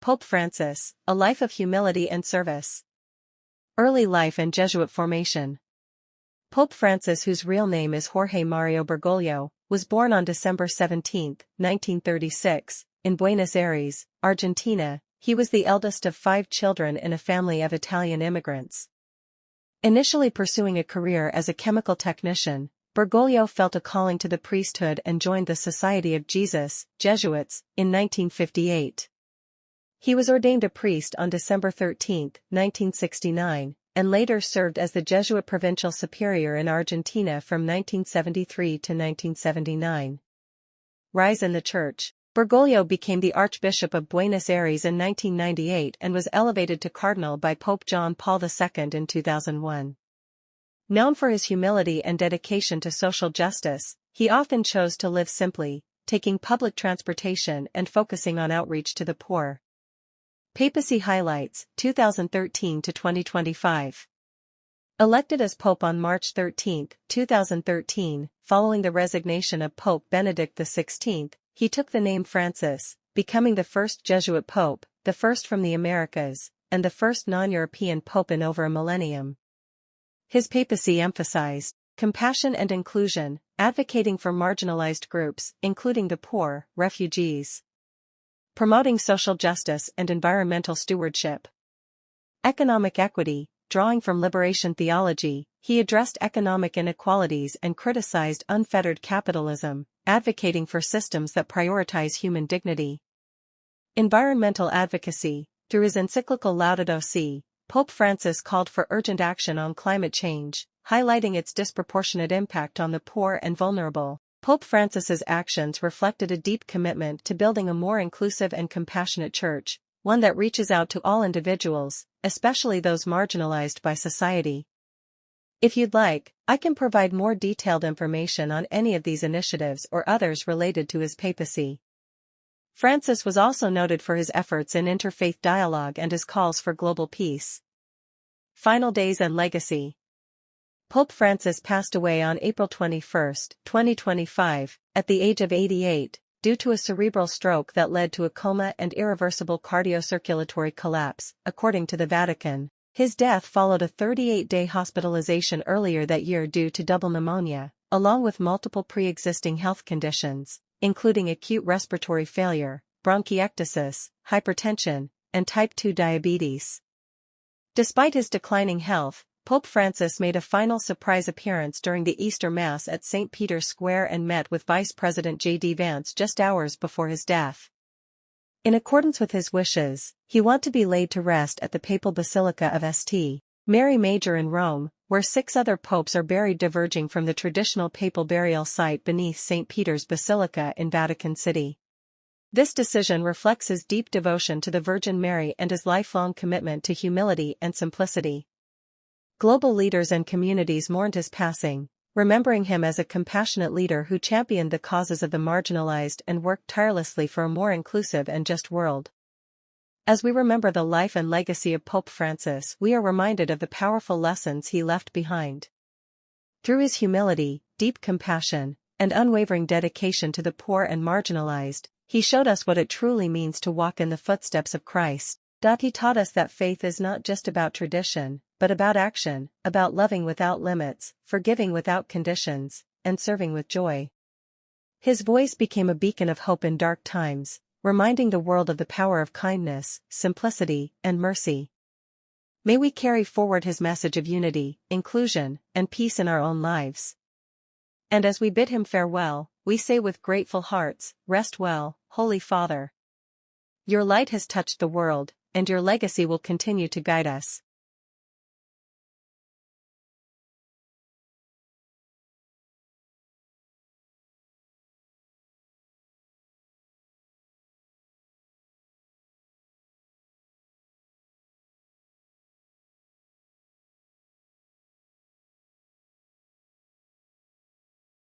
Pope Francis, A Life of Humility and Service. Early life and Jesuit formation. Pope Francis, whose real name is Jorge Mario Bergoglio, was born on December 17, 1936, in Buenos Aires, Argentina. He was the eldest of 5 children in a family of Italian immigrants. Initially pursuing a career as a chemical technician, Bergoglio felt a calling to the priesthood and joined the Society of Jesus, Jesuits, in 1958. He was ordained a priest on December 13, 1969, and later served as the Jesuit Provincial Superior in Argentina from 1973 to 1979. Rise in the Church. Bergoglio became the Archbishop of Buenos Aires in 1998 and was elevated to Cardinal by Pope John Paul II in 2001. Known for his humility and dedication to social justice, he often chose to live simply, taking public transportation and focusing on outreach to the poor. Papacy highlights, 2013 to 2025. Elected as Pope on March 13, 2013, following the resignation of Pope Benedict XVI, he took the name Francis, becoming the first Jesuit Pope, the first from the Americas, and the first non-European Pope in over a millennium. His papacy emphasized compassion and inclusion, advocating for marginalized groups, including the poor, refugees. Promoting social justice and environmental stewardship. Economic equity, drawing from liberation theology, he addressed economic inequalities and criticized unfettered capitalism, advocating for systems that prioritize human dignity. Environmental advocacy, through his encyclical Laudato Si', Pope Francis called for urgent action on climate change, highlighting its disproportionate impact on the poor and vulnerable. Pope Francis's actions reflected a deep commitment to building a more inclusive and compassionate church, one that reaches out to all individuals, especially those marginalized by society. If you'd like, I can provide more detailed information on any of these initiatives or others related to his papacy. Francis was also noted for his efforts in interfaith dialogue and his calls for global peace. Final days and legacy. Pope Francis passed away on April 21, 2025, at the age of 88, due to a cerebral stroke that led to a coma and irreversible cardiocirculatory collapse, according to the Vatican. His death followed a 38-day hospitalization earlier that year due to double pneumonia, along with multiple pre-existing health conditions, including acute respiratory failure, bronchiectasis, hypertension, and type 2 diabetes. Despite his declining health, Pope Francis made a final surprise appearance during the Easter Mass at St. Peter's Square and met with Vice President J.D. Vance just hours before his death. In accordance with his wishes, he wanted to be laid to rest at the Papal Basilica of St. Mary Major in Rome, where 6 other popes are buried, diverging from the traditional papal burial site beneath St. Peter's Basilica in Vatican City. This decision reflects his deep devotion to the Virgin Mary and his lifelong commitment to humility and simplicity. Global leaders and communities mourned his passing, remembering him as a compassionate leader who championed the causes of the marginalized and worked tirelessly for a more inclusive and just world. As we remember the life and legacy of Pope Francis, we are reminded of the powerful lessons he left behind. Through his humility, deep compassion, and unwavering dedication to the poor and marginalized, he showed us what it truly means to walk in the footsteps of Christ. He taught us that faith is not just about tradition, but about action, about loving without limits, forgiving without conditions, and serving with joy. His voice became a beacon of hope in dark times, reminding the world of the power of kindness, simplicity, and mercy. May we carry forward his message of unity, inclusion, and peace in our own lives. And as we bid him farewell, we say with grateful hearts, rest well, Holy Father. Your light has touched the world, and your legacy will continue to guide us.